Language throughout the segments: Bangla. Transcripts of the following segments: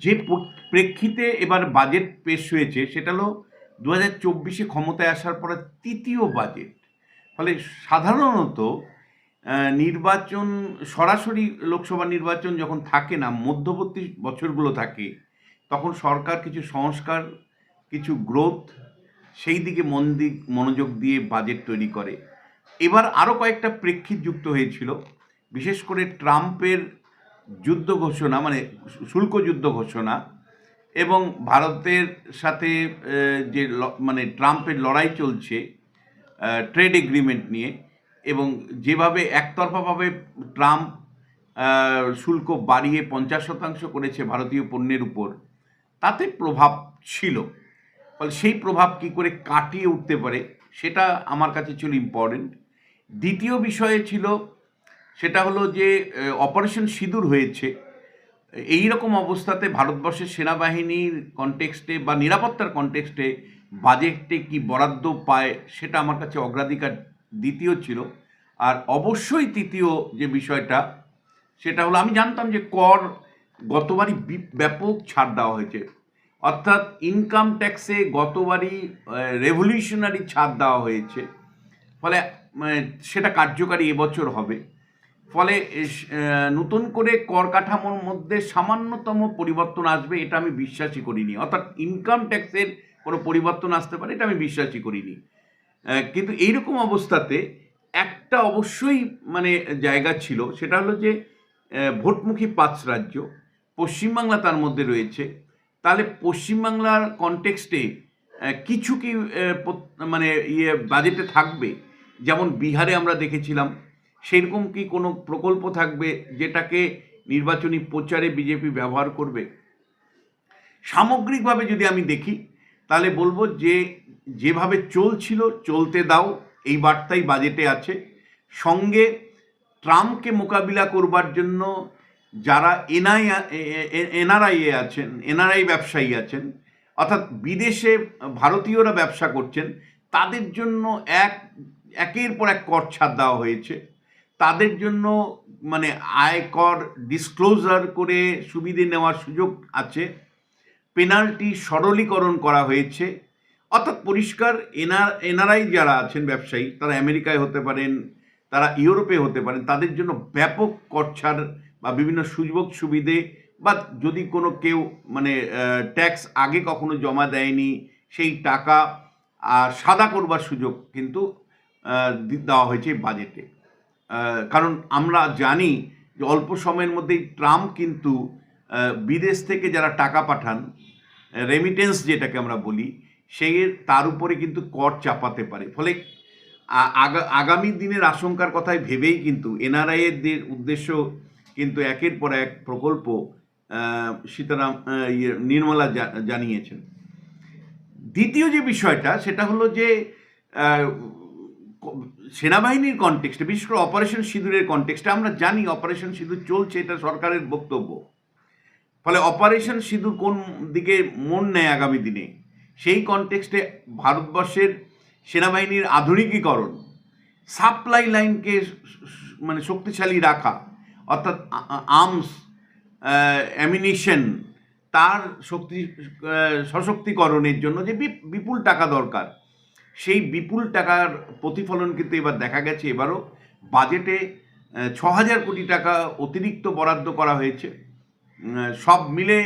যে প্রেক্ষিতে এবার বাজেট পেশ হয়েছে সেটা হলো 2024-এ ক্ষমতায় আসার পরে তৃতীয় বাজেট। ফলে সাধারণত নির্বাচন, সরাসরি লোকসভা নির্বাচন যখন থাকে না, মধ্যবর্তী বছরগুলো থাকে, তখন সরকার কিছু সংস্কার, কিছু গ্রোথ, সেই দিকে মনোযোগ দিয়ে বাজেট তৈরি করে। এবার আরও কয়েকটা প্রেক্ষিত যুক্ত হয়েছিল, বিশেষ করে ট্রাম্পের যুদ্ধ ঘোষণা, মানে শুল্ক যুদ্ধ ঘোষণা, এবং ভারতের সাথে যে মানে ট্রাম্পের লড়াই চলছে ট্রেড এগ্রিমেন্ট নিয়ে, এবং যেভাবে একতরফাভাবে ট্রাম্প শুল্ক বাড়িয়ে 50% করেছে ভারতীয় পণ্যের উপর, তাতে প্রভাব ছিল। ফলে সেই প্রভাব কী করে কাটিয়ে উঠতে পারে সেটা আমার কাছে ছিল ইম্পর্টেন্ট। দ্বিতীয় বিষয়ে ছিল, সেটা হলো যে অপারেশন সিঁদুর হয়েছে। এই রকম অবস্থাতে ভারতবর্ষের সেনাবাহিনীর কনটেক্সটে বা নিরাপত্তার কনটেক্সটে বাজেটে কি বরাদ্দ পায় সেটা আমার কাছে অগ্রাধিকার দ্বিতীয় ছিল। আর অবশ্যই তৃতীয় যে বিষয়টা, সেটা হলো আমি জানতাম যে কর গতবারই ব্যাপক ছাড় দেওয়া হয়েছে, অর্থাৎ ইনকাম ট্যাক্সে গতবারই রেভলিউশনারি ছাড় দেওয়া হয়েছে। ফলে সেটা কার্যকারী এবছর হবে। ফলে নতুন করে কর কাঠামোর মধ্যে সামান্যতম পরিবর্তন আসবে এটা আমি বিশ্বাসই করিনি, অর্থাৎ ইনকাম ট্যাক্সের কোনো পরিবর্তন আসতে পারে এটা আমি বিশ্বাসই করিনি। কিন্তু এইরকম অবস্থাতে একটা অবশ্যই মানে জায়গা ছিল, সেটা হলো যে ভোটমুখী 5 রাজ্য, পশ্চিমবাংলা তার মধ্যে রয়েছে। তাহলে পশ্চিমবাংলার কনটেক্সটে কিছু কি মানে বাজেটে থাকবে, যেমন বিহারে আমরা দেখেছিলাম, সেরকম কি কোনো প্রকল্প থাকবে যেটাকে নির্বাচনী প্রচারে বিজেপি ব্যবহার করবে? সামগ্রিকভাবে যদি আমি দেখি তাহলে বলবো যে যেভাবে চলছিল চলতে দাও, এই বার্তাই বাজেটে আছে। সঙ্গে ট্রাম্পকে মোকাবিলা করবার জন্য যারা এনআরআই আছেন, এনআরআই ব্যবসায়ী আছেন, অর্থাৎ বিদেশে ভারতীয়রা ব্যবসা করছেন, তাদের জন্য একের পর এক কর ছাড় দেওয়া হয়েছে। তাদের জন্য মানে আয়কর ডিসক্লোজার করে সুবিধে নেওয়ার সুযোগ আছে। পেনাল্টি সরলীকরণ করা হয়েছে। অর্থাৎ পরিষ্কার এনআরআই যারা আছেন ব্যবসায়ী, তারা আমেরিকায় হতে পারেন, তারা ইউরোপে হতে পারেন, তাদের জন্য ব্যাপক কর ছাড় বা বিভিন্ন সুযোগ সুবিধে, বা যদি কোনো কেউ মানে ট্যাক্স আগে কখনো জমা দেয়নি সেই টাকা সাদা করবার সুযোগ কিন্তু দেওয়া হয়েছে বাজেটে। কারণ আমরা জানি যে অল্প সময়ের মধ্যেই ট্রাম্প কিন্তু বিদেশ থেকে যারা টাকা পাঠান, রেমিটেন্স যেটাকে আমরা বলি, তার উপরে কিন্তু কর চাপাতে পারে। ফলে আগামী দিনের আশঙ্কার কথায় ভেবেই কিন্তু এনআরআইয়ের উদ্দেশ্য কিন্তু একের পর এক প্রকল্প সীতারাম নির্মলা জানিয়েছেন। দ্বিতীয় যে বিষয়টা, সেটা হলো যে সেনাবাহিনীর কনটেক্সটে, বিশেষ করে অপারেশন সিঁদুরের কনটেক্সটে, আমরা জানি অপারেশন সিঁদুর চলছে, এটা সরকারের বক্তব্য। ফলে অপারেশন সিঁদুর কোন দিকে মন নেয় আগামী দিনে, সেই কনটেক্সটে ভারতবর্ষের সেনাবাহিনীর আধুনিকীকরণ, সাপ্লাই লাইনকে মানে শক্তিশালী রাখা, অর্থাৎ আর্মস, অ্যামিনিশন, তার সশক্তিকরণের জন্য যে বিপুল টাকা দরকার, সেই বিপুল টাকার প্রতিফলন কিন্তু এবার দেখা গেছে। এবারও বাজেটে 6,000 কোটি টাকা অতিরিক্ত বরাদ্দ করা হয়েছে। সব মিলে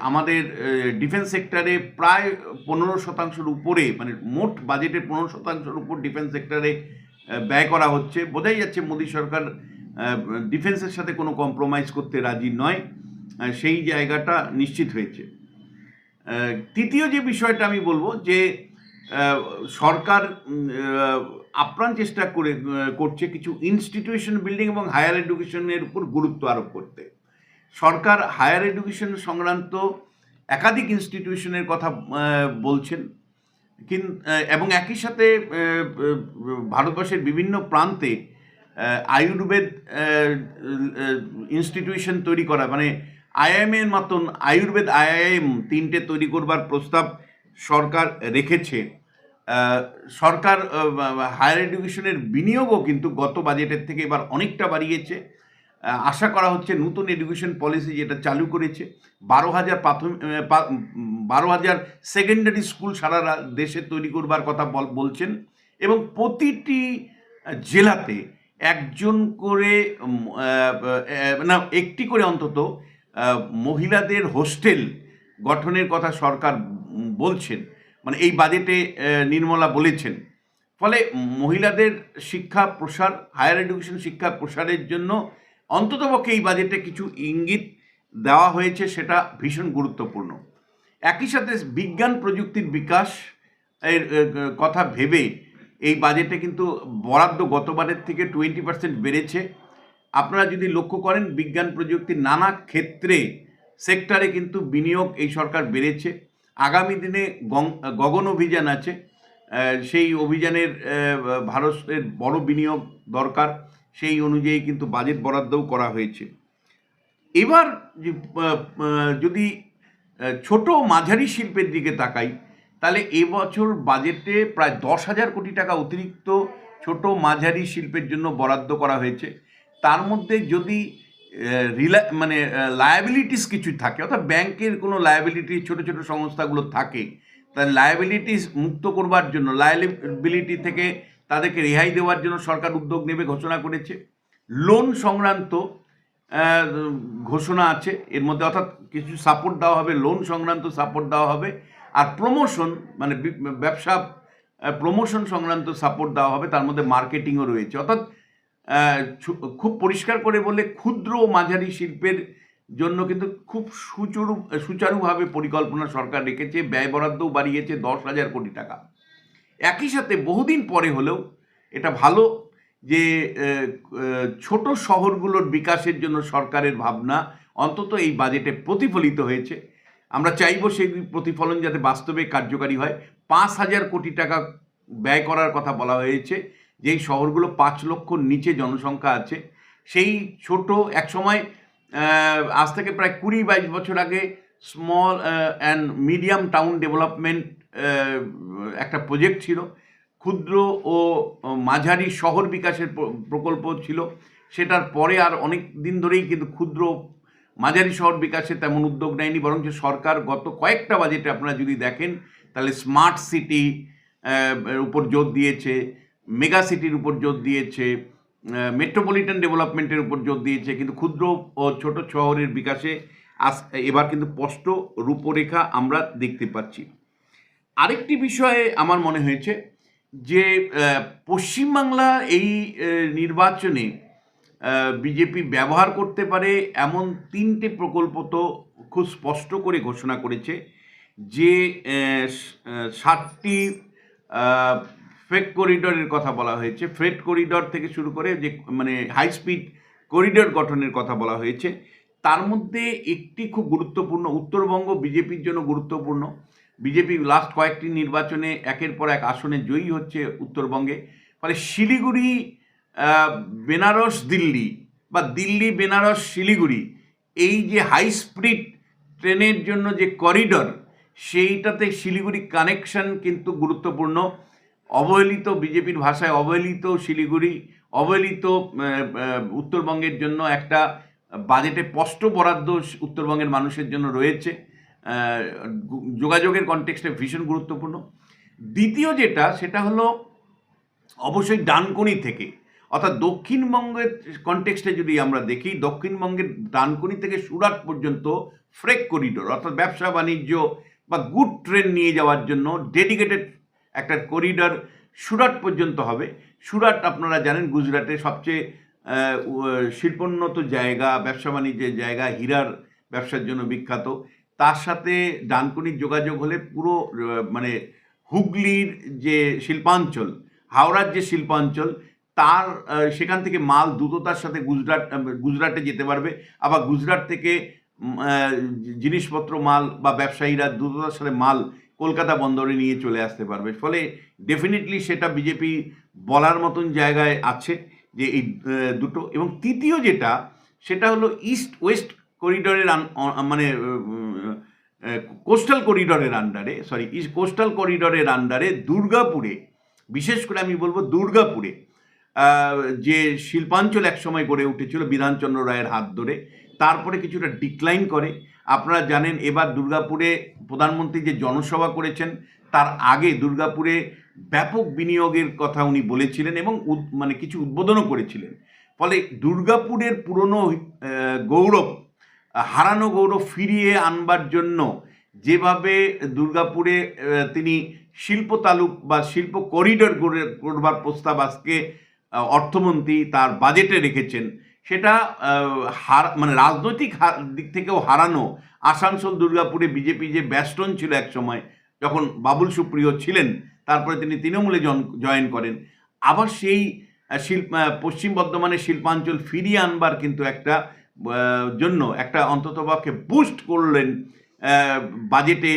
আমাদের ডিফেন্স সেক্টরে প্রায় 15% উপরে, মানে মোট বাজেটের 15% উপর ডিফেন্স সেক্টরে ব্যয় করা হচ্ছে। বোঝাই যাচ্ছে মোদী সরকার ডিফেন্সের সাথে কোনো কম্প্রোমাইজ করতে রাজি নয়, সেই জায়গাটা নিশ্চিত হয়েছে। তৃতীয় যে বিষয়টা আমি বলবো যে সরকার আপ্রাণ চেষ্টা করছে কিছু ইনস্টিটিউশন বিল্ডিং এবং হায়ার এডুকেশনের উপর গুরুত্ব আরোপ করতে। সরকার হায়ার এডুকেশন সংক্রান্ত একাধিক ইনস্টিটিউশনের কথা বলছেন, এবং একই সাথে ভারতবর্ষের বিভিন্ন প্রান্তে আয়ুর্বেদ ইনস্টিটিউশন তৈরি করা, মানে আইআইএমের মতন আয়ুর্বেদ আইআইএম 3টে তৈরি করবার প্রস্তাব সরকার রেখেছে। সরকার হায়ার এডুকেশনের বিনিয়োগও কিন্তু গত বাজেটের থেকে এবার অনেকটা বাড়িয়েছে। আশা করা হচ্ছে নতুন এডুকেশন পলিসি যেটা চালু করেছে, 12,000 প্রাথমিক 12,000 সেকেন্ডারি স্কুল সারা দেশে তৈরি করবার কথা বলছেন, এবং প্রতিটি জেলাতে একজন করে না একটি করে অন্তত মহিলাদের হোস্টেল গঠনের কথা সরকার বলছেন, মানে এই বাজেটে নির্মলা বলেছেন। ফলে মহিলাদের শিক্ষা প্রসার, হায়ার এডুকেশন শিক্ষা প্রসারের জন্য অন্ততপক্ষে এই বাজেটে কিছু ইঙ্গিত দেওয়া হয়েছে, সেটা ভীষণ গুরুত্বপূর্ণ। একই সাথে বিজ্ঞান প্রযুক্তির বিকাশ এর কথা ভেবে এই বাজেটে কিন্তু বরাদ্দ গতবারের থেকে 20% বেড়েছে। আপনারা যদি লক্ষ্য করেন, বিজ্ঞান প্রযুক্তির নানা ক্ষেত্রে সেক্টরে কিন্তু বিনিয়োগ এই সরকার বেড়েছে। আগামী দিনে গগন অভিযান আছে, সেই অভিযানের ভারতের বড় বিনিয়োগ দরকার, সেই অনুযায়ী কিন্তু বাজেট বরাদ্দও করা হয়েছে। এবার যদি ছোট মাঝারি শিল্পের দিকে তাকাই, তাহলে এবছর বাজেটে প্রায় 10,000 কোটি টাকা অতিরিক্ত ছোট মাঝারি শিল্পের জন্য বরাদ্দ করা হয়েছে। তার মধ্যে যদি লায়াবিলিটিস কিছু থাকে, অর্থাৎ ব্যাংকের কোনো লায়াবিলিটি ছোট ছোট সংস্থাগুলো থাকে, তার লায়াবিলিটিস মুক্ত করবার জন্য, লায়াবিলিটি থেকে তাদেরকে রেহাই দেওয়ার জন্য সরকার উদ্যোগ নেবে ঘোষণা করেছে। লোন সংক্রান্ত ঘোষণা আছে এর মধ্যে, অর্থাৎ কিছু সাপোর্ট দেওয়া হবে, লোন সংক্রান্ত সাপোর্ট দেওয়া হবে। আর প্রমোশন, মানে ব্যবসা প্রমোশন সংক্রান্ত সাপোর্ট দেওয়া হবে, তার মধ্যে মার্কেটিংও রয়েছে। অর্থাৎ খুব পরিষ্কার করে বলে ক্ষুদ্র ও মাঝারি শিল্পের জন্য কিন্তু খুব সুচারুভাবে পরিকল্পনা সরকার রেখেছে, ব্যয় বরাদ্দও বাড়িয়েছে 10,000 কোটি টাকা। একই সাথে বহুদিন পরে হলেও এটা ভালো যে ছোট শহরগুলোর বিকাশের জন্য সরকারের ভাবনা অন্তত এই বাজেটে প্রতিফলিত হয়েছে। আমরা চাইব সেই প্রতিফলন যাতে বাস্তবে কার্যকারী হয়। 5,000 কোটি টাকা ব্যয় করার কথা বলা হয়েছে, যেই শহরগুলো 5 লক্ষর নিচে জনসংখ্যা আছে। সেই ছোট একসময় আজ থেকে প্রায় 20-22 বছর আগে small and medium town development একটা প্রজেক্ট ছিল, ক্ষুদ্র ও মাঝারি শহর বিকাশের প্রকল্প ছিল। সেটার পরে আর অনেক দিন ধরেই কিন্তু ক্ষুদ্র মাঝারি শহর বিকাশে তেমন উদ্যোগ নেয়নি, বরং যে সরকার গত কয়েকটা বাজেটে আপনারা যদি দেখেন তাহলে স্মার্ট সিটি উপর জোর দিয়েছে, মেগা সিটির উপর জোর দিয়েছে, মেট্রোপলিটন ডেভেলপমেন্টের উপর জোর দিয়েছে, কিন্তু ক্ষুদ্র ও ছোট শহরের বিকাশে এবার কিন্তু স্পষ্ট রূপরেখা আমরা দেখতে পাচ্ছি। আরেকটি বিষয়ে আমার মনে হয়েছে যে পশ্চিমবাংলা এই নির্বাচনে বিজেপি ব্যবহার করতে পারে এমন 3টে প্রকল্প তো খুব স্পষ্ট করে ঘোষণা করেছে, যে 7টি ফ্রেট করিডরের কথা বলা হয়েছে। ফ্রেট করিডর থেকে শুরু করে যে মানে হাই স্পিড করিডর গঠনের কথা বলা হয়েছে। তার মধ্যে একটি খুব গুরুত্বপূর্ণ, উত্তরবঙ্গ বিজেপির জন্য গুরুত্বপূর্ণ। বিজেপি লাস্ট কয়েকটি নির্বাচনে একের পর এক আসনে জয়ী হচ্ছে উত্তরবঙ্গে। ফলে শিলিগুড়ি বেনারস দিল্লি বা দিল্লি বেনারস শিলিগুড়ি, এই যে হাই স্পিড ট্রেনের জন্য যে করিডর, সেইটাতে শিলিগুড়ি কানেকশন কিন্তু গুরুত্বপূর্ণ। অবহেলিত, বিজেপির ভাষায় অবহেলিত শিলিগুড়ি, অবহেলিত উত্তরবঙ্গের জন্য একটা বাজেটে স্পষ্ট বরাদ্দ উত্তরবঙ্গের মানুষের জন্য রয়েছে, যোগাযোগের কনটেক্সটে ভীষণ গুরুত্বপূর্ণ। দ্বিতীয় যেটা, সেটা হলো অবশ্যই ডানকুনি থেকে, অর্থাৎ দক্ষিণবঙ্গের কনটেক্সটে যদি আমরা দেখি, দক্ষিণবঙ্গের ডানকুনি থেকে সুরাট পর্যন্ত ফ্রেট করিডোর, অর্থাৎ ব্যবসা বাণিজ্য বা গুড ট্রেন নিয়ে যাওয়ার জন্য ডেডিকেটেড একটা করিডর সুরাট পর্যন্ত হবে। সুরাট আপনারা জানেন গুজরাটের সবচেয়ে শিল্পোন্নত জায়গা, ব্যবসা বাণিজ্যের জায়গা, হীরার ব্যবসার জন্য বিখ্যাত। তার সাথে ডানকুনির যোগাযোগ হলে পুরো মানে হুগলির যে শিল্পাঞ্চল, হাওড়ার যে শিল্পাঞ্চল, তার সেখান থেকে মাল দ্রুততার সাথে গুজরাটে যেতে পারবে। আবার গুজরাট থেকে জিনিসপত্র, মাল বা ব্যবসায়ীরা দ্রুততার সাথে মাল কলকাতা বন্দরে নিয়ে চলে আসতে পারবে। ফলে ডেফিনেটলি সেটা বিজেপি বলার মতন জায়গায় আছে যে এই দুটো। এবং তৃতীয় যেটা, সেটা হলো ইস্ট ওয়েস্ট করিডরের মানে কোস্টাল করিডরের আন্ডারে, কোস্টাল করিডরের আন্ডারে দুর্গাপুরে, বিশেষ করে আমি বলবো দুর্গাপুরে আহ, যে শিল্পাঞ্চল একসময় গড়ে উঠেছিল বিধানচন্দ্র রায়ের হাত ধরে, তারপরে কিছুটা ডিক্লাইন করে। আপনারা জানেন এবার দুর্গাপুরে প্রধানমন্ত্রী যে জনসভা করেছেন, তার আগে দুর্গাপুরে ব্যাপক বিনিয়োগের কথা উনি বলেছিলেন এবং মানে কিছু উদ্বোধনও করেছিলেন। ফলে দুর্গাপুরের পুরনো গৌরব, হারানো গৌরব ফিরিয়ে আনবার জন্য যেভাবে দুর্গাপুরে তিনি শিল্প তালুক বা শিল্প করিডর গড়ে করবার প্রস্তাব আজকে অর্থমন্ত্রী তার বাজেটে রেখেছেন, সেটা মানে রাজনৈতিক দিক থেকেও হারানো। আসানসোল দুর্গাপুরে বিজেপি যে ব্যাস্টন ছিল এক সময়, যখন বাবুল সুপ্রিয় ছিলেন, তারপরে তিনি তৃণমূলে জয়েন করেন, আবার সেই পশ্চিম বর্ধমানের শিল্পাঞ্চল ফিরিয়ে আনবার কিন্তু একটা জন্য একটা অন্ততপক্ষে বুস্ট করলেন বাজেটে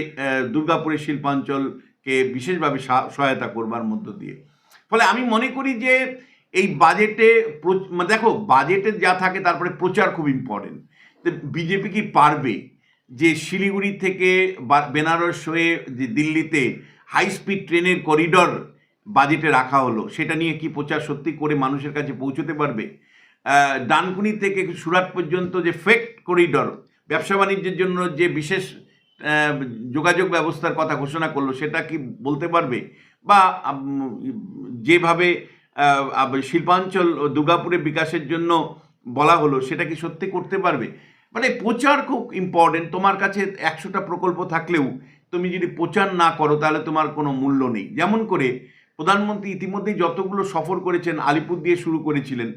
দুর্গাপুরের শিল্পাঞ্চলকে বিশেষভাবে সহায়তা করবার মধ্য দিয়ে। ফলে আমি মনে করি যে এই বাজেটে দেখো, বাজেটে যা থাকে তারপরে প্রচার খুব ইম্পর্টেন্ট। বিজেপি কি পারবে যে শিলিগুড়ি থেকে বেনারস হয়ে যে দিল্লিতে হাই স্পিড ট্রেনের করিডর বাজেটে রাখা হলো, সেটা নিয়ে কি প্রচার সত্যি করে মানুষের কাছে পৌঁছতে পারবে? ডানকুনি থেকে সুরাট পর্যন্ত যে ফেক করিডর, ব্যবসা বাণিজ্যের জন্য যে বিশেষ যোগাযোগ ব্যবস্থার কথা ঘোষণা করলো, সেটা কি বলতে পারবে? বা যেভাবে শিল্পাঞ্চল দুর্গাপুরের বিকাশের জন্য বলা হলো, সেটা কি সত্যি করতে পারবে? মানে প্রচার খুব ইম্পর্টেন্ট। তোমার কাছে 100টা প্রকল্প থাকলেও তুমি যদি প্রচার না করো, তাহলে তোমার কোনো মূল্য নেই। যেমন করে প্রধানমন্ত্রী ইতিমধ্যেই যতগুলো সফর করেছেন, আলিপুর দিয়ে শুরু করেছিলেন,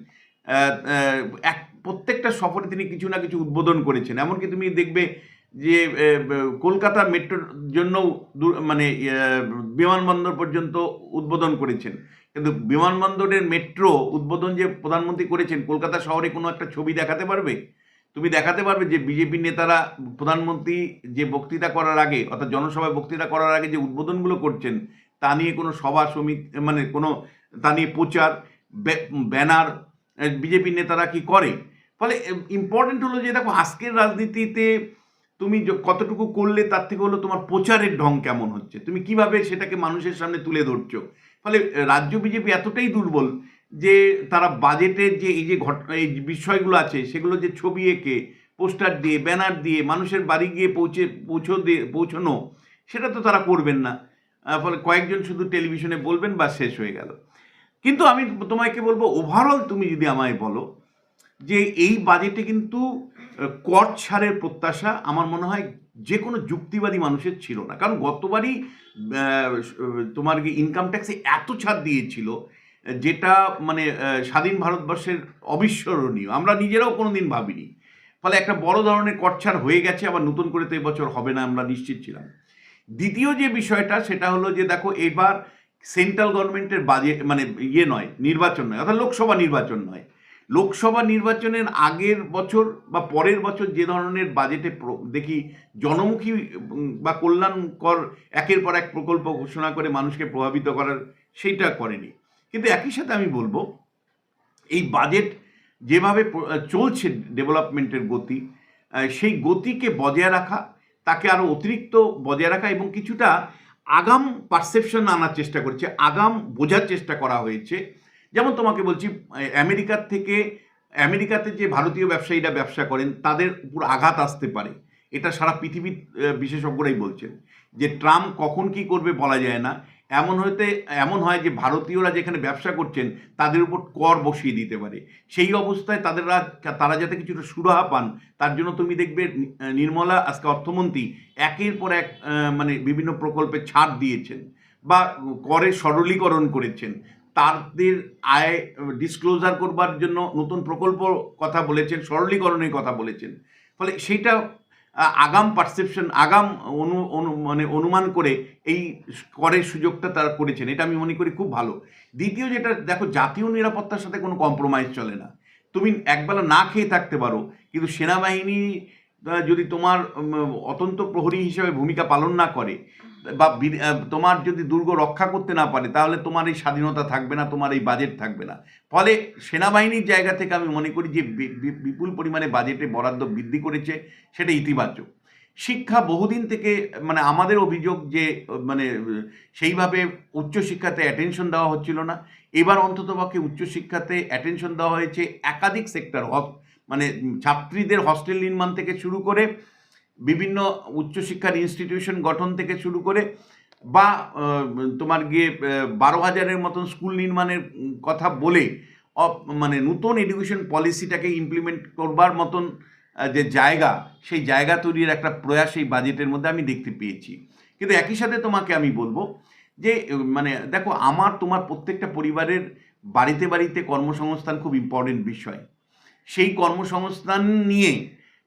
প্রত্যেকটা সফরে তিনি কিছু না কিছু উদ্বোধন করেছেন। এমনকি তুমি দেখবে যে কলকাতা মেট্রোর জন্য মানে বিমানবন্দর পর্যন্ত উদ্বোধন করেছেন। কিন্তু বিমানবন্দরের মেট্রো উদ্বোধন যে প্রধানমন্ত্রী করেছেন, কলকাতা শহরে কোনো একটা ছবি দেখাতে পারবে? তুমি দেখাতে পারবে যে বিজেপি নেতারা প্রধানমন্ত্রী যে বক্তৃতা করার আগে, অর্থাৎ জনসভায় বক্তৃতা করার আগে যে উদ্বোধনগুলো করছেন, তা নিয়ে কোনো সভা সমিতি, মানে কোনো তা নিয়ে প্রচার ব্যানার বিজেপি নেতারা কি করে? ফলে ইম্পর্টেন্ট হলো যে দেখো, আজকের রাজনীতিতে তুমি কতটুকু করলে তার থেকে হলো তোমার প্রচারের ঢং কেমন হচ্ছে, তুমি কিভাবে সেটাকে মানুষের সামনে তুলে ধরছো। ফলে রাজ্য বিজেপি এতটাই দুর্বল যে তারা বাজেটের যে এই বিষয়গুলো আছে, সেগুলো যে ছবি এঁকে পোস্টার দিয়ে ব্যানার দিয়ে মানুষের বাড়ি গিয়ে পৌঁছানো, সেটা তো তারা করবেন না। ফলে কয়েকজন শুধু টেলিভিশনে বলবেন, বা শেষ হয়ে গেল। কিন্তু আমি তোমাকে বলবো, ওভারঅল তুমি যদি আমায় বলো যে এই বাজেটে কিন্তু কর ছাড়ের প্রত্যাশা আমার মনে হয় যে কোনো যুক্তিবাদী মানুষের ছিল না। কারণ গতবারই তোমার ইনকাম ট্যাক্সে এত ছাড় দিয়েছিল, যেটা মানে স্বাধীন ভারতবর্ষের অবিস্মরণীয়, আমরা নিজেরাও কোনোদিন ভাবিনি। ফলে একটা বড় ধরনের কর ছাড় হয়ে গেছে, আবার নতুন করে তো এবছর হবে না, আমরা নিশ্চিত ছিলাম। দ্বিতীয় যে বিষয়টা, সেটা হলো যে দেখো, এবার সেন্ট্রাল গভর্নমেন্টের বাজেট মানে নয়, নির্বাচন নয়, অর্থাৎ লোকসভা নির্বাচন নয়। লোকসভা নির্বাচনের আগের বছর বা পরের বছর যে ধরনের বাজেটে দেখি জনমুখী বা কল্যাণকর একের পর এক প্রকল্প ঘোষণা করে মানুষকে প্রভাবিত করার, সেইটা করেনি। কিন্তু একই সাথে আমি বলবো, এই বাজেট যেভাবে চলছে ডেভেলপমেন্টের গতি, সেই গতিকে বজায় রাখা, তাকে আরও অতিরিক্ত বজায় রাখা এবং কিছুটা আগাম পারসেপশন আনার চেষ্টা করছে, আগাম বোঝার চেষ্টা করা হয়েছে। যেমন তোমাকে বলছি, আমেরিকাতে যে ভারতীয় ব্যবসায়ীরা ব্যবসা করেন, তাদের উপর আঘাত আসতে পারে, এটা সারা পৃথিবীর বিশেষজ্ঞরাই বলছেন যে ট্রাম্প কখন কি করবে বলা যায় না। এমন হয় যে ভারতীয়রা যেখানে ব্যবসা করছেন তাদের উপর কর বসিয়ে দিতে পারে। সেই অবস্থায় তারা যাতে কিছুটা সুরাহা পান, তার জন্য তুমি দেখবে নির্মলা আজকে অর্থমন্ত্রী একের পর এক মানে বিভিন্ন প্রকল্পে ছাড় দিয়েছেন বা করের সরলীকরণ করেছেন, তাদের আয় ডিসক্লোজার করবার জন্য নতুন প্রকল্প কথা বলেছেন, সরলীকরণের কথা বলেছেন। ফলে সেইটা আগাম পারসেপশন, আগাম মানে অনুমান করে এই করের সুযোগটা তারা করেছেন, এটা আমি মনে করি খুব ভালো। দ্বিতীয় যেটা দেখো, জাতীয় নিরাপত্তার সাথে কোনো কম্প্রোমাইজ চলে না। তুমি একবেলা না খেয়ে থাকতে পারো, কিন্তু সেনাবাহিনী যদি তোমার অত্যন্ত প্রহরী হিসেবে ভূমিকা পালন না করে বা তোমার যদি দুর্গ রক্ষা করতে না পারে, তাহলে তোমার এই স্বাধীনতা থাকবে না, তোমার এই বাজেট থাকবে না। ফলে সেনাবাহিনীর জায়গা থেকে আমি মনে করি যে বিপুল পরিমাণে বাজেটে বরাদ্দ বৃদ্ধি করেছে, সেটা ইতিবাচক। শিক্ষা বহুদিন থেকে মানে আমাদের অভিযোগ যে মানে সেইভাবে উচ্চশিক্ষাতে অ্যাটেনশন দেওয়া হচ্ছিল না। এবার অন্ততপক্ষে উচ্চশিক্ষাতে অ্যাটেনশন দেওয়া হয়েছে একাধিক সেক্টর, মানে ছাত্রীদের হস্টেল নির্মাণ থেকে শুরু করে বিভিন্ন উচ্চশিক্ষার ইনস্টিটিউশন গঠন থেকে শুরু করে বা তোমার গিয়ে 12,000-এর মতন স্কুল নির্মাণের কথা বলে মানে নতুন এডুকেশন পলিসিটাকে ইমপ্লিমেন্ট করবার মতন যে জায়গা, সেই জায়গা তৈরির একটা প্রয়াস এই বাজেটের মধ্যে আমি দেখতে পেয়েছি। কিন্তু একই সাথে তোমাকে আমি বলবো যে মানে দেখো, আমার তোমার প্রত্যেকটা পরিবারের বাড়িতে বাড়িতে কর্মসংস্থান খুব ইম্পর্টেন্ট বিষয়। সেই কর্মসংস্থান নিয়ে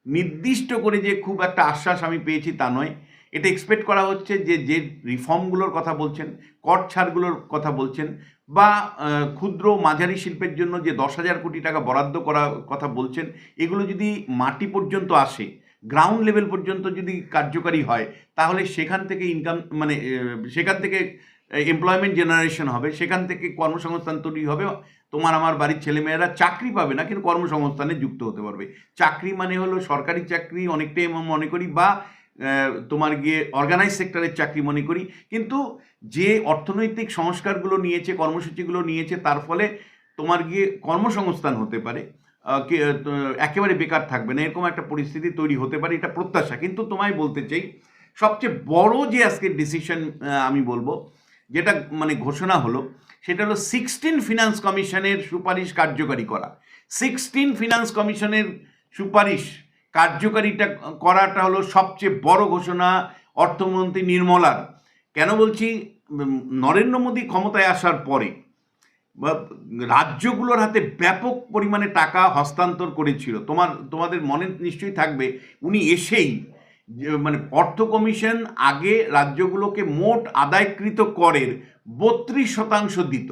নির্দিষ্ট করে যে খুব একটা আশ্বাস আমি পেয়েছি তা নয়। এটা এক্সপেক্ট করা হচ্ছে যে যে রিফর্মগুলোর কথা বলছেন, কর ছাড়গুলোর কথা বলছেন, বা ক্ষুদ্র মাঝারি শিল্পের জন্য যে 10,000 কোটি টাকা বরাদ্দ করার কথা বলছেন, এগুলো যদি মাটি পর্যন্ত আসে, গ্রাউন্ড লেভেল পর্যন্ত যদি কার্যকারী হয়, তাহলে সেখান থেকে ইনকাম মানে সেখান থেকে এমপ্লয়মেন্ট জেনারেশন হবে, সেখান থেকে কর্মসংস্থান তৈরি হবে। তোমার আমার বাড়ির ছেলেমেয়েরা চাকরি পাবে না, কিন্তু কর্মসংস্থানে যুক্ত হতে পারবে। চাকরি মানে হলো সরকারি চাকরি অনেকটাই মনে করি, বা তোমার গিয়ে অর্গানাইজ সেক্টরের চাকরি মনে করি। কিন্তু যে অর্থনৈতিক সংস্কারগুলো নিয়েছে, কর্মসূচিগুলো নিয়েছে, তার ফলে তোমার গিয়ে কর্মসংস্থান হতে পারে, একেবারে বেকার থাকবে না, এরকম একটা পরিস্থিতি তৈরি হতে পারে, এটা প্রত্যাশা। কিন্তু তোমায় বলতে চাই, সবচেয়ে বড় যে আজকের ডিসিশন আমি বলবো, যেটা মানে ঘোষণা হলো, সেটা হলো 16 ফিনান্স কমিশনের সুপারিশ কার্যকারী করা। 16 ফিনান্স কমিশনের সুপারিশ কার্যকারিতা করাটা হলো সবচেয়ে বড় ঘোষণা অর্থমন্ত্রী নির্মলার। কেন বলছি, নরেন্দ্র মোদী ক্ষমতায় আসার পরে রাজ্যগুলোর হাতে ব্যাপক পরিমাণে টাকা হস্তান্তর করেছিল। তোমাদের মনে নিশ্চয়ই থাকবে, উনি এসেই মানে অর্থ কমিশন আগে রাজ্যগুলোকে মোট আদায়কৃত করের 32% দিত।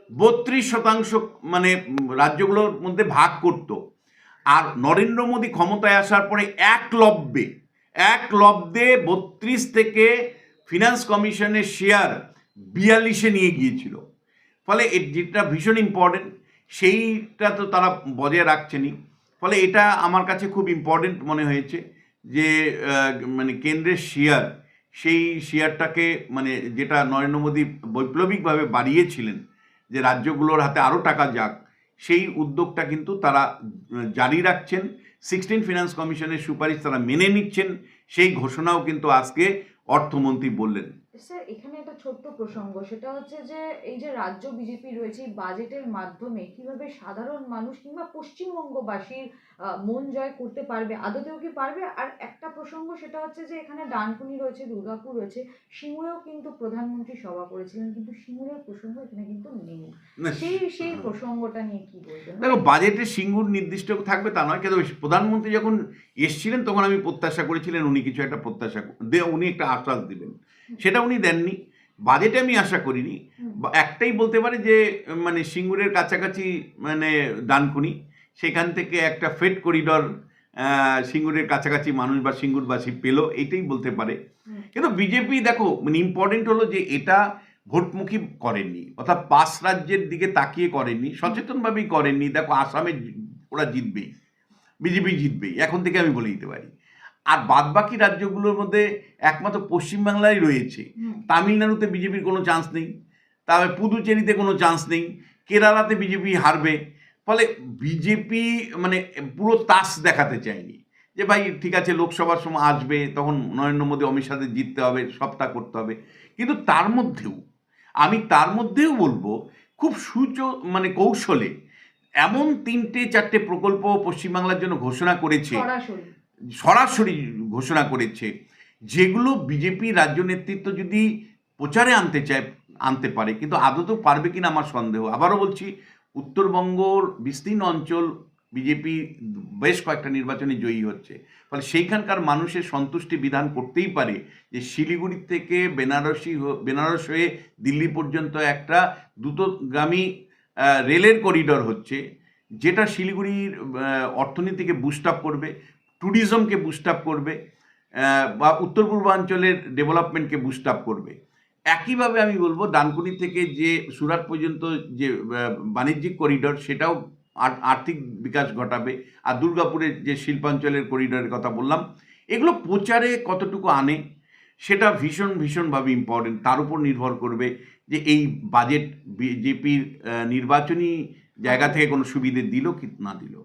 32% মানে রাজ্যগুলোর মধ্যে ভাগ করত। আর নরেন্দ্র মোদী ক্ষমতায় আসার পরে এক লব্ধে 32 থেকে ফিনান্স কমিশনের শেয়ার 42-এ নিয়ে গিয়েছিল। ফলে যেটা ভীষণ ইম্পর্টেন্ট, সেইটা তো তারা বজায় রাখছেনই। ফলে এটা আমার কাছে খুব ইম্পর্টেন্ট মনে হয়েছে যে মানে কেন্দ্রের শেয়ার, সেই শেয়ারটাকে মানে যেটা নরেন্দ্র মোদী বৈপ্লবিকভাবে বাড়িয়েছিলেন যে রাজ্যগুলোর হাতে আরও টাকা যাক, সেই উদ্যোগটা কিন্তু তারা জারি রাখছেন। 16 ফিনান্স কমিশনের সুপারিশ তারা মেনে নিচ্ছেন, সেই ঘোষণাও কিন্তু আজকে অর্থমন্ত্রী বললেন। স্যার, এখানে একটা ছোট্ট প্রসঙ্গ, সেটা হচ্ছে যে এই যে রাজ্য বিজেপি রয়েছে, এই বাজেটের মাধ্যমে কিভাবে সাধারণ মানুষ কিংবা পশ্চিমবঙ্গবাসীর মন জয় করতে পারবে, আদতেও কি পারবে? আর একটা প্রসঙ্গ, সেটা হচ্ছে যে এখানে ডানকুনি রয়েছে, দুর্গাপুর রয়েছে, সিঙ্গুরেও কিন্তু প্রধানমন্ত্রী সভা করেছিলেন, কিন্তু সিঙ্গুরের প্রসঙ্গ এখানে কিন্তু নেই। সেই প্রসঙ্গটা নিয়ে কি বলবেন? দেখো, বাজেটে সিঙ্গুর নির্দিষ্ট থাকবে তা নয়, কিন্তু প্রধানমন্ত্রী যখন এসছিলেন তখন আমি প্রত্যাশা করেছিলেন উনি কিছু একটা উনি একটা আশ্বাস দিবেন, সেটা উনি দেননি। বাজেটে আমি আশা করিনি। একটাই বলতে পারে যে মানে সিঙ্গুরের কাছাকাছি মানে ডানকুনি, সেখান থেকে একটা ফ্রেট করিডর সিঙ্গুরের কাছাকাছি মানুষ বা সিঙ্গুরবাসী পেল, এইটাই বলতে পারে। কিন্তু বিজেপি দেখো মানে ইম্পর্টেন্ট হলো যে এটা ভোটমুখী করেননি, অর্থাৎ 5 রাজ্যের দিকে তাকিয়ে করেননি, সচেতনভাবেই করেননি। দেখো, আসামে ওরা জিতবেই, বিজেপি জিতবেই, এখন থেকে আমি বলে দিতে পারি। আর বাদবাকি রাজ্যগুলোর মধ্যে একমাত্র পশ্চিমবাংলায় রয়েছে। তামিলনাড়ুতে বিজেপির কোনো চান্স নেই, তবে পুদুচেরিতে কোনো চান্স নেই, কেরালাতে বিজেপি হারবে। ফলে বিজেপি মানে পুরো তাস দেখাতে চায়নি যে ভাই ঠিক আছে, লোকসভার সময় আসবে, তখন নরেন্দ্র মোদী অমিত শাহকে জিততে হবে, সবটা করতে হবে। কিন্তু তার মধ্যেও বলবো খুব মানে কৌশলে এমন 3-4টে প্রকল্প পশ্চিমবাংলার জন্য ঘোষণা করেছে, সরাসরি ঘোষণা করেছে, যেগুলো বিজেপি রাজ্য নেতৃত্ব যদি প্রচারে আনতে পারে, কিন্তু আদতেও পারবে কিনা আমার সন্দেহ। আবারও বলছি, উত্তরবঙ্গর বিস্তীর্ণ অঞ্চল বিজেপি বেশ কয়েকটা নির্বাচনে জয়ী হচ্ছে। ফলে সেইখানকার মানুষের সন্তুষ্টি বিধান করতেই পারে যে শিলিগুড়ি থেকে বেনারস হয়ে দিল্লি পর্যন্ত একটা দ্রুতগামী রেলের করিডর হচ্ছে, যেটা শিলিগুড়ির অর্থনীতিকে বুস্ট আপ করবে, ট্যুরিজমকে বুস্ট আপ করবে, বা উত্তর পূর্বাঞ্চলের ডেভেলপমেন্টকে বুস্ট আপ করবে। একইভাবে আমি বলবো ডানকুনি থেকে যে সুরাট পর্যন্ত যে বাণিজ্যিক করিডর, সেটাও আর্থিক বিকাশ ঘটাবে। আর দুর্গাপুরের যে শিল্পাঞ্চলের করিডরের কথা বললাম, এগুলো প্রচারে কতটুকু আনে সেটা ভীষণভাবে ইম্পর্টেন্ট। তার উপর নির্ভর করবে যে এই বাজেট বিজেপির নির্বাচনী জায়গা থেকে কোনো সুবিধে দিল কি না দিল।